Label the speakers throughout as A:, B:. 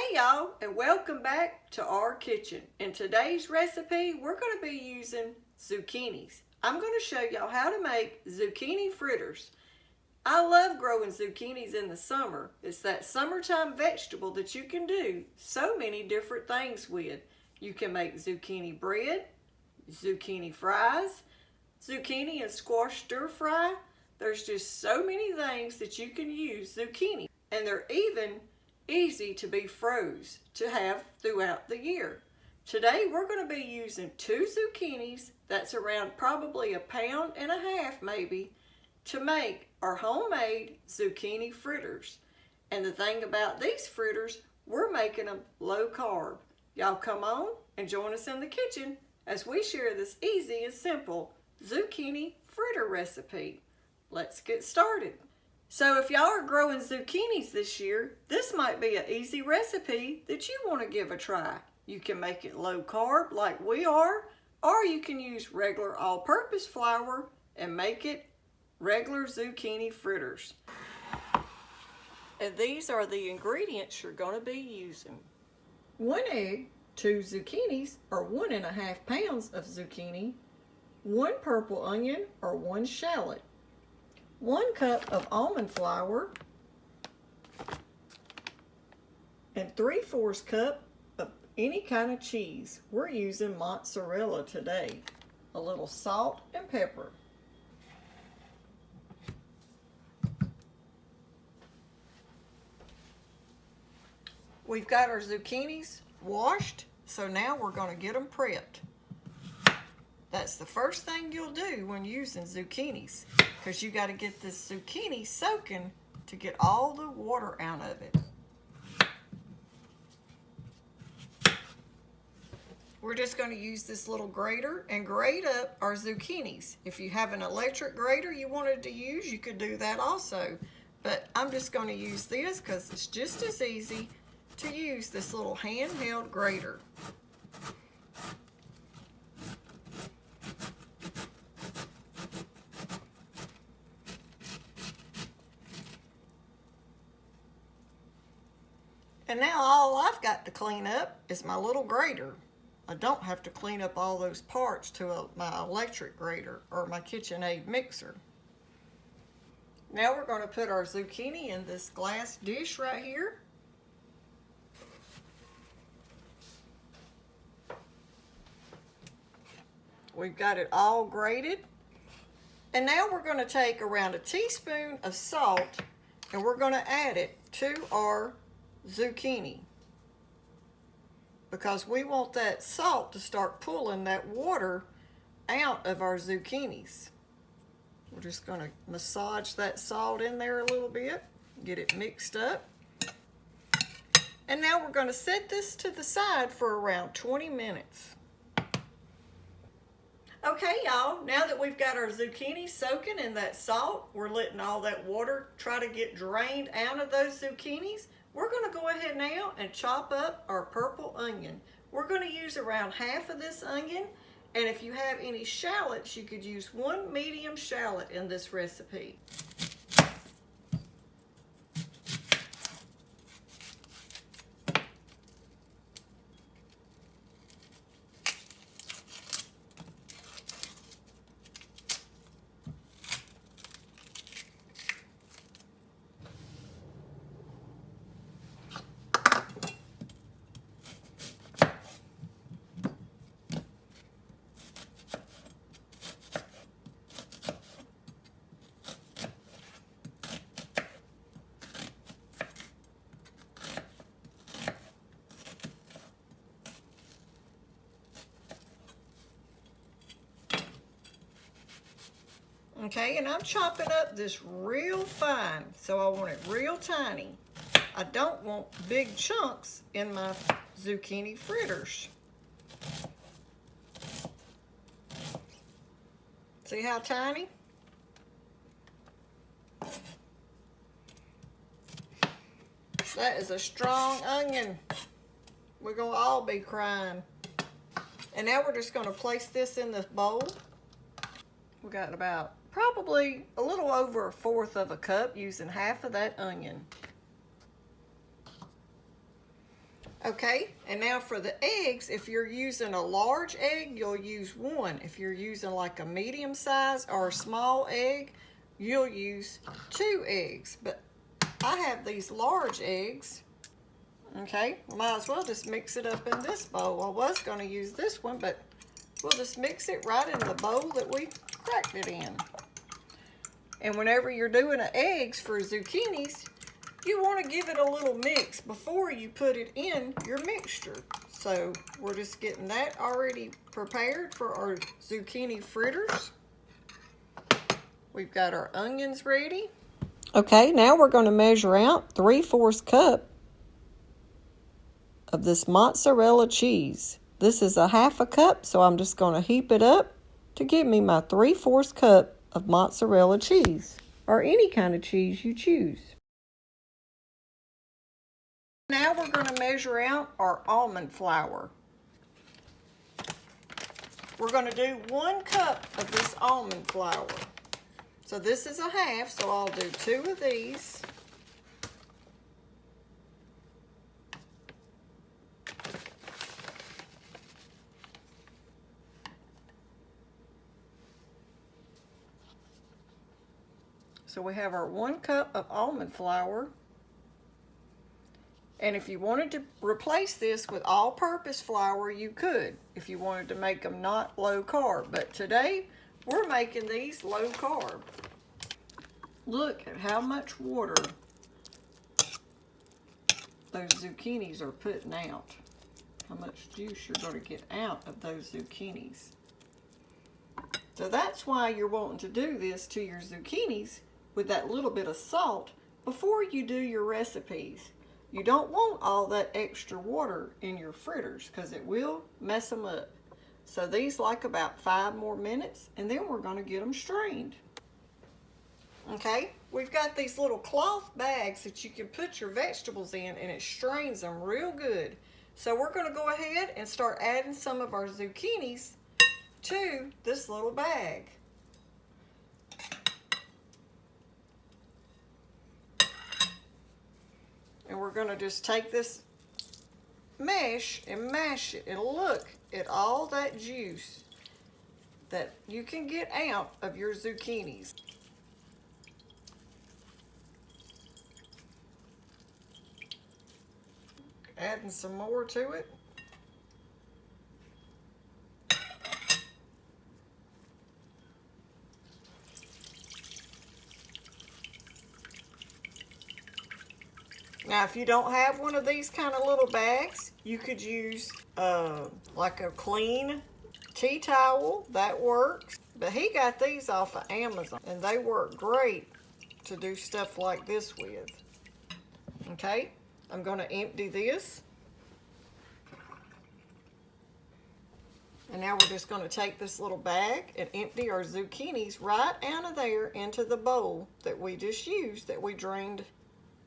A: Hey y'all, and welcome back to our kitchen. In today's recipe, we're going to be using zucchinis. I'm going to show y'all how to make zucchini fritters. I love growing zucchinis in the summer. It's that summertime vegetable that you can do so many different things with. You can make zucchini bread, zucchini fries, zucchini and squash stir fry. There's just so many things that you can use zucchini, and they're even easy to be froze to have throughout the year. Today we're going to be using 2 zucchinis, that's around probably 1.5 pounds maybe, to make our homemade zucchini fritters. And the thing about these fritters, we're making them low carb. Y'all come on and join us in the kitchen as we share this easy and simple zucchini fritter recipe. Let's get started. So if y'all are growing zucchinis this year, this might be an easy recipe that you want to give a try. You can make it low carb like we are, or you can use regular all-purpose flour and make it regular zucchini fritters. And these are the ingredients you're going to be using. 1 egg, 2 zucchinis or 1.5 pounds of zucchini, 1 purple onion or 1 shallot, 1 cup of almond flour, and 3/4 cup of any kind of cheese. We're using mozzarella today. A little salt and pepper. We've got our zucchinis washed, so now we're going to get them prepped. That's the first thing you'll do when using zucchinis, because you got to get this zucchini soaking to get all the water out of it. We're just going to use this little grater and grate up our zucchinis. If you have an electric grater you wanted to use, you could do that also. But I'm just going to use this because it's just as easy to use this little handheld grater. And now all I've got to clean up is my little grater. I don't have to clean up all those parts to my electric grater or my KitchenAid mixer. Now we're going to put our zucchini in this glass dish right here. We've got it all grated. And now we're going to take around 1 teaspoon of salt and we're going to add it to our zucchini, because we want that salt to start pulling that water out of our zucchinis. We're just going to massage that salt in there a little bit, get it mixed up. And now we're going to set this to the side for around 20 minutes. Okay, y'all, now that we've got our zucchini soaking in that salt, we're letting all that water try to get drained out of those zucchinis. We're going to go ahead now and chop up our purple onion. We're going to use around half of this onion, and if you have any shallots, you could use 1 medium shallot in this recipe. Okay, and I'm chopping up this real fine, so I want it real tiny. I don't want big chunks in my zucchini fritters. See how tiny? That is a strong onion. We're gonna all be crying. And now we're just gonna place this in this bowl. We got about probably a little over 1/4 of a cup, using half of that onion. Okay, and now for the eggs, if you're using a large egg, you'll use one. If you're using like a medium size or a small egg, you'll use 2 eggs. But I have these large eggs. Okay, might as well just mix it up in this bowl. I was going to use this one, but we'll just mix it right in the bowl that we cracked it in. And whenever you're doing eggs for zucchinis, you want to give it a little mix before you put it in your mixture. So we're just getting that already prepared for our zucchini fritters. We've got our onions ready. Okay, now we're going to measure out 3/4 cup of this mozzarella cheese. This is a 1/2 cup, so I'm just going to heap it up to give me my 3/4 cup of mozzarella cheese, or any kind of cheese you choose. Now we're going to measure out our almond flour. We're going to do 1 cup of this almond flour. So this is a 1/2, so I'll do 2 of these. So we have our 1 cup of almond flour. And if you wanted to replace this with all-purpose flour, you could, if you wanted to make them not low carb. But today, we're making these low carb. Look at how much water those zucchinis are putting out. How much juice you're going to get out of those zucchinis. So that's why you're wanting to do this to your zucchinis with that little bit of salt before you do your recipes. You don't want all that extra water in your fritters because it will mess them up. So these like about 5 more minutes, and then we're going to get them strained. Okay, we've got these little cloth bags that you can put your vegetables in, and it strains them real good. So we're going to go ahead and start adding some of our zucchinis to this little bag. And we're going to just take this mesh and mash it and look at all that juice that you can get out of your zucchinis. Adding some more to it. Now, if you don't have one of these kind of little bags, you could use like a clean tea towel. That works. But he got these off of Amazon, and they work great to do stuff like this with. Okay, I'm going to empty this. And now we're just going to take this little bag and empty our zucchinis right out of there into the bowl that we just used, that we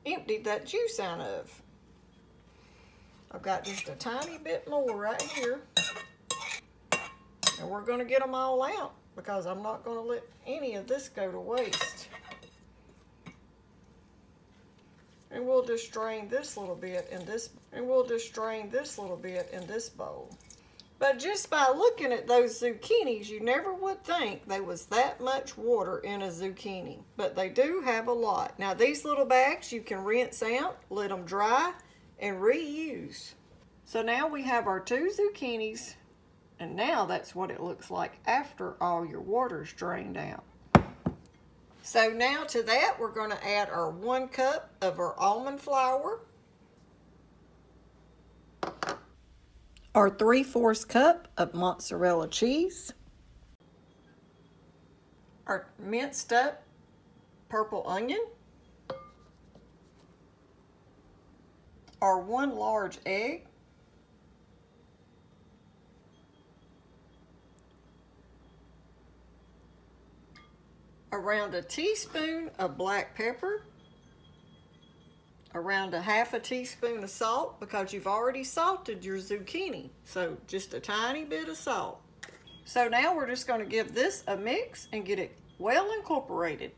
A: emptied that juice out of. I've got just a tiny bit more right here. And we're going to get them all out because I'm not going to let any of this go to waste. And we'll just strain this little bit in this, bowl. But just by looking at those zucchinis, you never would think there was that much water in a zucchini. But they do have a lot. Now these little bags you can rinse out, let them dry, and reuse. So now we have our 2 zucchinis, and now that's what it looks like after all your water's drained out. So now to that we're going to add our 1 cup of our almond flour, our 3/4 cup of mozzarella cheese, our minced up purple onion, our 1 large egg, around a teaspoon of black pepper, around a 1/2 teaspoon of salt because you've already salted your zucchini, so just a tiny bit of salt. So now we're just going to give this a mix and get it well incorporated.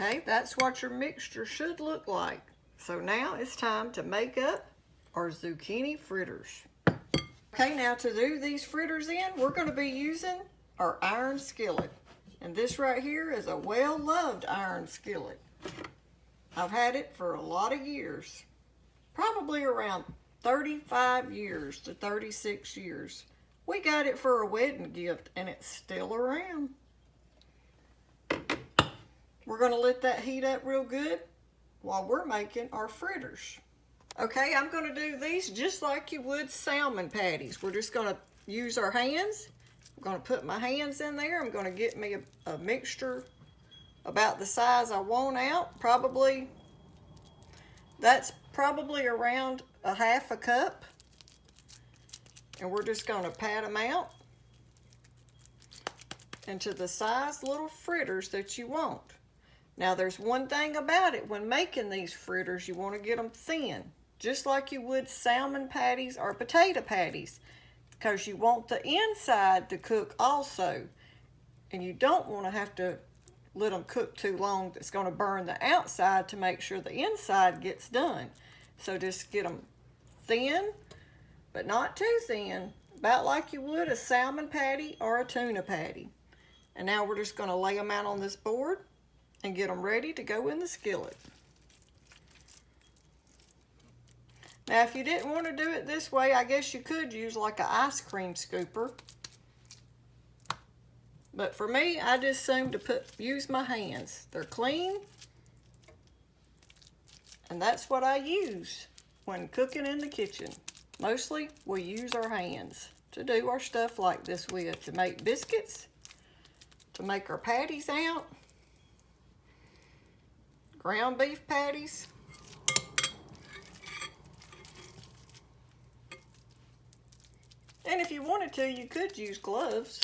A: Okay, that's what your mixture should look like. So now it's time to make up our zucchini fritters. Okay, now to do these fritters in, we're going to be using our iron skillet. And this right here is a well-loved iron skillet. I've had it for a lot of years, probably around 35 years to 36 years. We got it for a wedding gift and it's still around. We're going to let that heat up real good while we're making our fritters. Okay, I'm going to do these just like you would salmon patties. We're just going to use our hands. I'm going to put my hands in there. I'm going to get me a mixture about the size I want out. That's probably around a half a cup. And we're just going to pat them out into the size little fritters that you want. Now there's one thing about it, when making these fritters, you want to get them thin, just like you would salmon patties or potato patties, because you want the inside to cook also. And you don't want to have to let them cook too long. It's going to burn the outside to make sure the inside gets done. So just get them thin, but not too thin, about like you would a salmon patty or a tuna patty. And now we're just going to lay them out on this board and get them ready to go in the skillet. Now if you didn't want to do it this way, I guess you could use like an ice cream scooper. But for me, I just assume to use my hands. They're clean. And that's what I use when cooking in the kitchen. Mostly we use our hands to do our stuff like this with, to make biscuits, to make our patties out, ground beef patties. And if you wanted to, you could use gloves.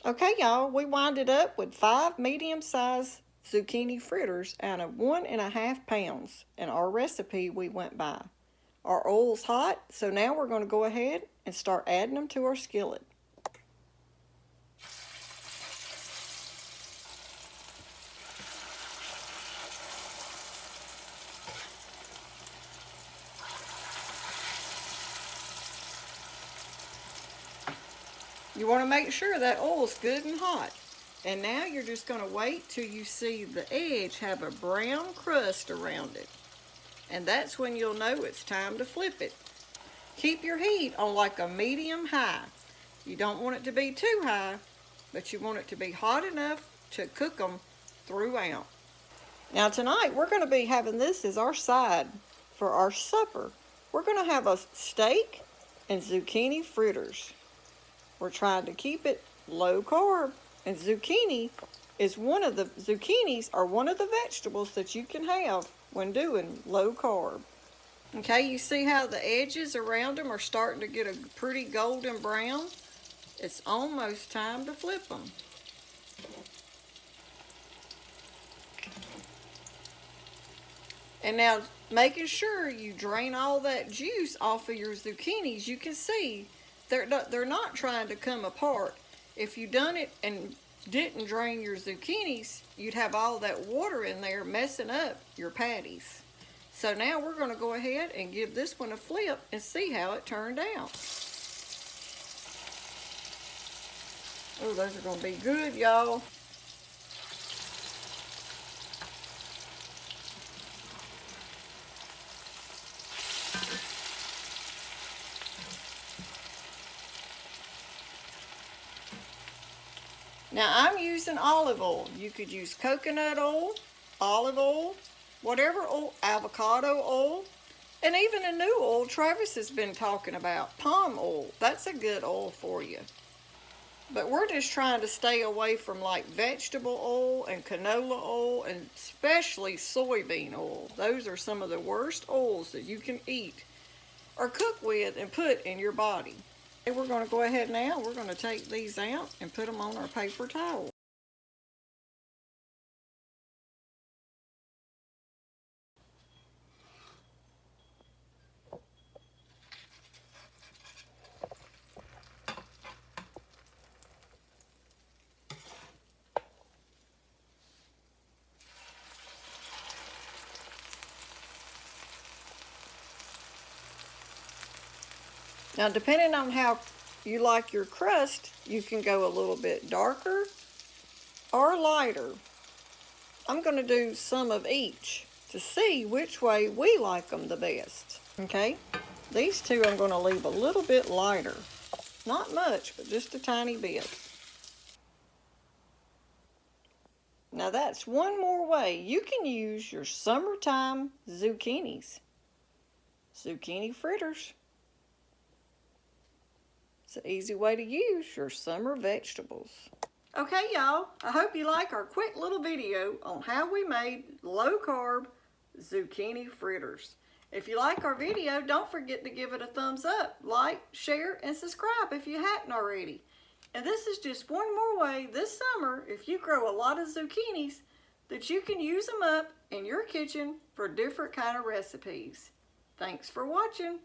A: Okay, y'all, we wound it up with 5 medium-sized zucchini fritters out of 1.5 pounds. And our recipe we went by. Our oil's hot, so now we're going to go ahead and start adding them to our skillet. You want to make sure that oil's good and hot. And now you're just going to wait till you see the edge have a brown crust around it. And that's when you'll know it's time to flip it. Keep your heat on like a medium high. You don't want it to be too high, but you want it to be hot enough to cook them throughout. Now tonight we're going to be having this as our side for our supper. We're going to have a steak and zucchini fritters. We're trying to keep it low carb, and zucchinis are one of the vegetables that you can have when doing low carb. Okay, you see how the edges around them are starting to get a pretty golden brown? It's almost time to flip them. And now, making sure you drain all that juice off of your zucchinis, you can see they're not trying to come apart. If you done it and didn't drain your zucchinis, you'd have all that water in there messing up your patties. So now we're going to go ahead and give this one a flip and see how it turned out. Oh, those are going to be good, y'all. Now I'm using olive oil. You could use coconut oil, olive oil, whatever oil, avocado oil, and even a new oil Travis has been talking about, palm oil. That's a good oil for you. But we're just trying to stay away from like vegetable oil and canola oil and especially soybean oil. Those are some of the worst oils that you can eat or cook with and put in your body. Okay, we're going to go ahead now. We're going to take these out and put them on our paper towel. Now, depending on how you like your crust, you can go a little bit darker or lighter. I'm going to do some of each to see which way we like them the best. Okay, these two I'm going to leave a little bit lighter. Not much, but just a tiny bit. Now that's one more way you can use your summertime zucchinis. Zucchini fritters. It's an easy way to use your summer vegetables. Okay, y'all, I hope you like our quick little video on how we made low-carb zucchini fritters. If you like our video, don't forget to give it a thumbs up, like, share, and subscribe if you hadn't already. And this is just one more way this summer, if you grow a lot of zucchinis, that you can use them up in your kitchen for different kind of recipes. Thanks for watching.